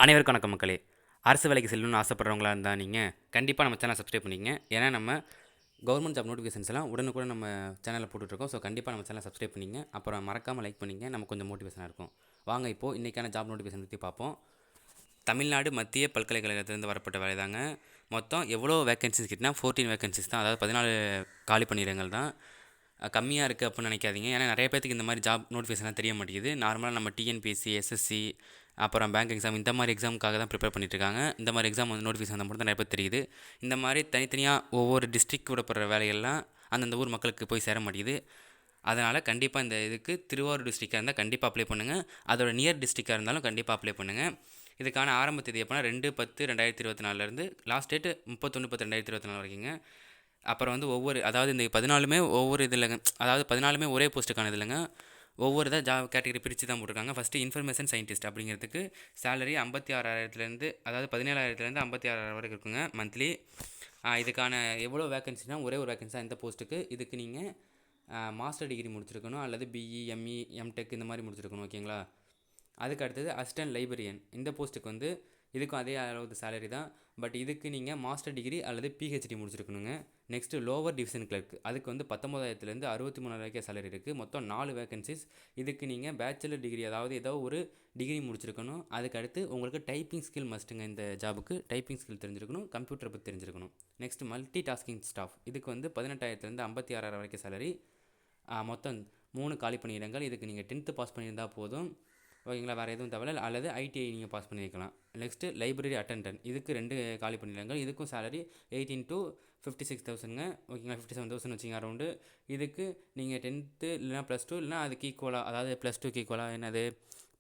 அனைவருக்கும் வணக்கம் மக்களே. அரசு வேலைக்கு செல்லணும்னு ஆசைப்படுறவங்களா இருந்தால் நீங்கள் கண்டிப்பாக நம்ம சேனலை சப்ஸ்கிரைப் பண்ணிங்க. ஏன்னா நம்ம கவர்மெண்ட் ஜாப் நோட்டிஃபிகேஷன்ஸ் எல்லாம் உடனுக்குடன் நம்ம சேனலில் போட்டுட்ருக்கோம். ஸோ கண்டிப்பாக நம்ம சேனலை சப்ஸ்கிரைப் பண்ணிங்க. அப்புறம் மறக்காமல் லைக் பண்ணிங்க. நமக்கு கொஞ்சம் மோட்டிவேஷனாக இருக்கும். வாங்க இப்போது இன்றைக்கான ஜாப் நோட்டிஃபிகேஷன் பற்றி பார்ப்போம். தமிழ்நாடு மத்திய பல்கலைக்கழகத்திலேருந்து வரப்பட்ட வேலை தாங்க. மொத்தம் எவ்வளோ வேகன்சிஸ் கிட்டனா 14 வேகன்சிஸ் தான். அதாவது 14 காலி பணியிடங்கள் தான். கம்மியாக இருக்குது அப்படின்னு நினைக்காதீங்க. ஏன்னா நிறைய பேருக்கு இந்த மாதிரி ஜாப் நோட்டிஃபிகேஷன்லாம் தெரிய மாட்டேங்குது. நார்மலாக நம்ம டிஎன்பிஎஸ்சி, எஸ்எஸ்சி, அப்புறம் பேங்க் எக்ஸாம் இந்த மாதிரி எக்ஸாமுக்காக தான் ப்ரிப்பேர் பண்ணிட்டுருக்காங்க. இந்த மாதிரி எக்ஸாம் வந்து நோட்டிஃபிகேஷன் வந்தால் மட்டும் தான் நிறைய பேர் தெரியுது. இந்த மாதிரி தனித்தனியாக ஒவ்வொரு டிஸ்ட்ரிக்ட் விடப்படுற வேலைகள்லாம் அந்தந்த ஊர் மக்களுக்கு போய் சேர மாட்டேங்குது. அதனால் கண்டிப்பாக இந்த இதுக்கு திருவாரூர் டிஸ்ட்ரிக்டாக இருந்தால் கண்டிப்பாக அப்ளை பண்ணுங்கள். அதோட நியர் டிஸ்ட்ரிக்டாக இருந்தாலும் கண்டிப்பாக அப்ளை பண்ணுங்கள். இதுக்கான ஆரம்ப தேதி எப்போனா 2/10/2024 லாஸ்ட் டேட்டு 31/10/2024 வரைக்குங்க. அப்புறம் வந்து அதாவது இந்த 14மே ஒவ்வொரு இதில்ங்க, அதாவது 14மே ஒரே போஸ்ட்டுக்கான இல்லைங்க. ஒவ்வொரு இதாக ஜாப் கேட்டகரி பிரித்து தான் போட்டிருக்காங்க. ஃபஸ்ட்டு இன்ஃபர்மேஷன் சயின்டிஸ்ட் அப்படிங்கிறதுக்கு சேலரி 56,000 அதாவது 17,000 56,000 வரைக்கும் இருக்குங்க மந்த்லி. இதுக்கான எவ்வளோ வேகன்சினா ஒரே ஒரு வேகன்சி தான் இந்த போஸ்ட்டுக்கு. இதுக்கு நீங்கள் மாஸ்டர் டிகிரி முடிச்சிருக்கணும், அல்லது பிஇ, எம்இ, எம்டெக் இந்த மாதிரி முடிச்சிருக்கணும். ஓகேங்களா? அதுக்கு அடுத்தது அசிஸ்டன்ட் லைப்ரரியன். இந்த போஸ்ட்டுக்கு வந்து இதுக்கும் அதே அளவு சேலரி தான். பட் இதுக்கு நீங்கள் மாஸ்டர் டிகிரி அல்லது பிஹெச்டி முடிச்சிருக்கணுங்க. Next lower division clerk. அதுக்கு வந்து 19,000 63,000 வரைக்கும் சேலரி இருக்குது. மொத்தம் 4 வேகன்சிஸ். இதுக்கு நீங்கள் பேச்சுலர் டிகிரி, அதாவது ஏதோ ஒரு டிகிரி முடிச்சிருக்கணும். அதுக்கு அடுத்து உங்களுக்கு டைப்பிங் ஸ்கில் மஸ்ட்டுங்க. இந்த ஜாபுக்கு டைப்பிங் ஸ்கில் தெரிஞ்சிருக்கணும், கம்ப்யூட்டரை பற்றி தெரிஞ்சிருக்கணும். Next multi tasking staff. இதுக்கு வந்து 18,000 56,000 வரைக்கும் சேலரி. மொத்தம் 3 காலி பணியிடங்கள். இதுக்கு நீங்கள் 10th பாஸ் பண்ணியிருந்தால் போதும். ஓகேங்களா? வேறு எதுவும் தேவையில்ல, அல்லது ஐடிஐ நீங்கள் பாஸ் பண்ணியிருக்கலாம். Next library attendant. இதுக்கு 2 காலி பணியிடங்கள். இதுக்கும் சேலரி 18 to 56,000ங்க. ஓகேங்களா? 57,000 வச்சிங்க அரௌண்டு. இதுக்கு நீங்கள் 10th இல்லைனா +2 இல்லைனா அதுக்கு ஈக்குவலாக, அதாவது +2க்கு ஈக்குவலாக என்னது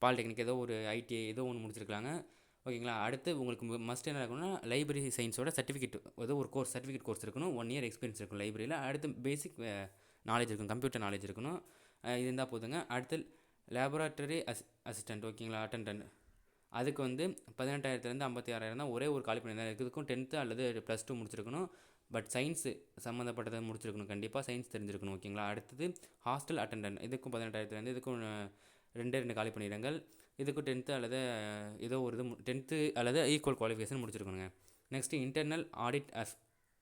பாலிடெக்னிக் ஏதோ ஒரு ஐடிஐ ஏதோ ஒன்று முடிச்சிருக்கலாங்க. ஓகேங்களா? அடுத்து உங்களுக்கு மஸ்ட் என்ன இருக்கணும்னா லைப்ரரி சயின்ஸோட சர்டிஃபிகேட், ஏதோ ஒரு சர்டிஃபிகேட் கோர்ஸ் இருக்கணும். 1 year எக்ஸ்பீரியன்ஸ் இருக்கும் லைப்ரரியில். அடுத்து பேசிக் நாலேஜ் இருக்கணும், கம்ப்யூட்டர் நாலேஜ் இருக்கணும். இது இருந்தால் போதுங்க. அடுத்து லேபரேட்டரி அசிஸ்டண்ட். ஓகேங்களா? அட்டெண்டன்ட். அதுக்கு வந்து 18,000 56,000 தான். ஒரே ஒரு காலி பண்ணி தான். இதுக்கும் 10th அல்லது +2 முடிச்சிருக்கணும். பட் சயின்ஸு சம்மந்தப்பட்டதை முடிச்சிருக்கணும். கண்டிப்பாக சயின்ஸ் தெரிஞ்சிருக்கணும். ஓகேங்களா? அடுத்தது ஹாஸ்டல் அட்டெண்டன்ட். இதுக்கும் 18,000. இதுக்கும் 2 காலி பணியிடங்கள். இதுக்கும் 10th அல்லது ஏதோ ஒரு 10th அல்லது ஈக்குவல் குவாலிஃபிகேஷன் முடிச்சிருக்கணுங்க. நெக்ஸ்ட்டு இன்டர்னல் ஆடிட்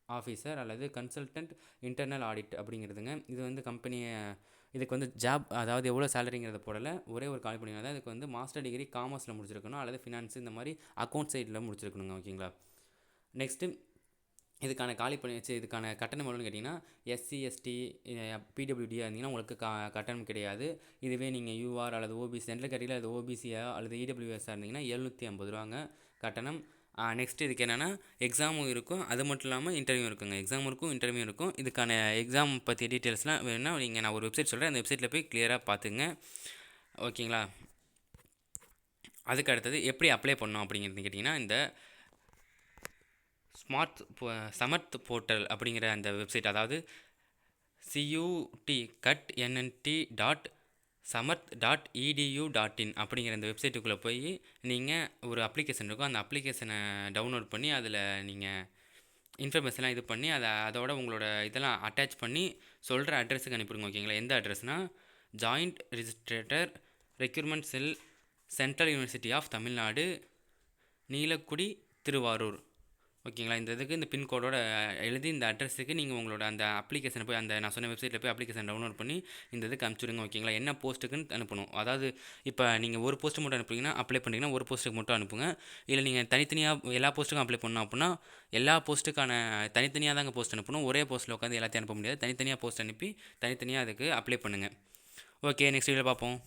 ஆஃபீஸர் அல்லது கன்சல்டன்ட் இன்டர்னல் ஆடிட் அப்படிங்கிறதுங்க. இது வந்து கம்பெனியை, இதுக்கு வந்து ஜாப், அதாவது எவ்வளோ சேலரிங்கிறத போடலை, ஒரே ஒரு காலி பணியாக தான். இதுக்கு வந்து மாஸ்டர் டிகிரி காமர்ஸில் முடிச்சிருக்கணும், அல்லது ஃபினான்ஸ் இந்த மாதிரி அக்கௌண்ட் சைடில் முடிச்சிருக்கணுங்க. ஓகேங்களா? நெக்ஸ்ட்டு இதுக்கான காலி பணி இதுக்கான கட்டணம் எவ்வளோன்னு கேட்டிங்கன்னா, எஸ்சி எஸ்டி பிடபிள்யூடியாக இருந்தீங்கன்னா உங்களுக்கு கட்டணம் கிடையாது. இதுவே நீங்கள் யூஆர் அல்லது ஓபிசி, ஜென்ரல் கேட்டகரியில் அது ஓபிசியா அல்லது இடபிள்யூஎஸ்ஸாக இருந்தீங்கன்னா 750 ரூபாங்க கட்டணம். நெக்ஸ்ட் இதுக்கு என்னென்னா எக்ஸாமும் இருக்கும், அது மட்டும் இல்லாமல் இன்டர்வியூ இருக்குங்க. எக்ஸாம் இருக்கும், இன்டர்வியூ இருக்கும். இதுக்கான எக்ஸாம் பற்றி டீட்டெயில்ஸ்லாம் வேணும்னா நான் ஒரு வெப்சைட் சொல்கிறேன், அந்த வெப்சைட்டில் போய் கிளியராக பார்த்துங்க. ஓகேங்களா? அதுக்கு அடுத்தது எப்படி அப்ளை பண்ணோம் அப்படிங்கிறது கேட்டிங்கன்னா, இந்த சமர்த் போர்ட்டல் அப்படிங்கிற அந்த வெப்சைட், அதாவது CUT_NNT.Samarth.edu.in அப்படிங்கிற அந்த வெப்சைட்டுக்குள்ளே போய் நீங்கள் ஒரு அப்ளிகேஷன் இருக்கும், அந்த அப்ளிகேஷனை டவுன்லோட் பண்ணி அதில் நீங்கள் இன்ஃபர்மேஷன்லாம் இது பண்ணி அதோட உங்களோட இதெல்லாம் அட்டாச் பண்ணி சொல்கிற அட்ரஸுக்கு அனுப்பிடுங்க. ஓகேங்களா? எந்த அட்ரஸ்னால் joint registrar recruitment cell, central university of Tamil Nadu, Neelakudi, Thiruvarur. ஓகேங்களா? இந்த இதுக்கு இந்த பின்கோடோட எழுதி இந்த அட்ரஸுக்கு நீங்கள் உங்களோட அந்த அப்ளிகேஷனை போய், அந்த நான் சொன்ன வெப்சைட்டில் போய் அப்ளிகேஷன் டவுன்லோட் பண்ணி இந்த இதுக்கு அனுப்பிச்சுடுங்க. ஓகேங்களா? என்ன போஸ்ட்டுக்குன்னு அனுப்பணும். அதாவது இப்போ நீங்கள் ஒரு போஸ்ட்டு மட்டும் அனுப்புறீங்கன்னா, அப்ளை பண்ணிங்கன்னா ஒரு போஸ்ட்டுக்கு மட்டும் அனுப்புங்க. இல்லை நீங்கள் தனித்தனியாக எல்லா போஸ்ட்டுக்கும் அப்ளை பண்ணணும் அப்படின்னா எல்லா போஸ்ட்டுக்கான தனித்தனியாக தாங்க போஸ்ட் அனுப்பணும். ஒரே போஸ்ட்டில் உட்காந்து எல்லாத்தையும் அனுப்ப முடியாது. தனித்தனியாக போஸ்ட் அனுப்பி தனித்தனியாக அதுக்கு அப்ளை பண்ணுங்கள். ஓகே, நெக்ஸ்ட் வீடியோவில் பார்ப்போம்.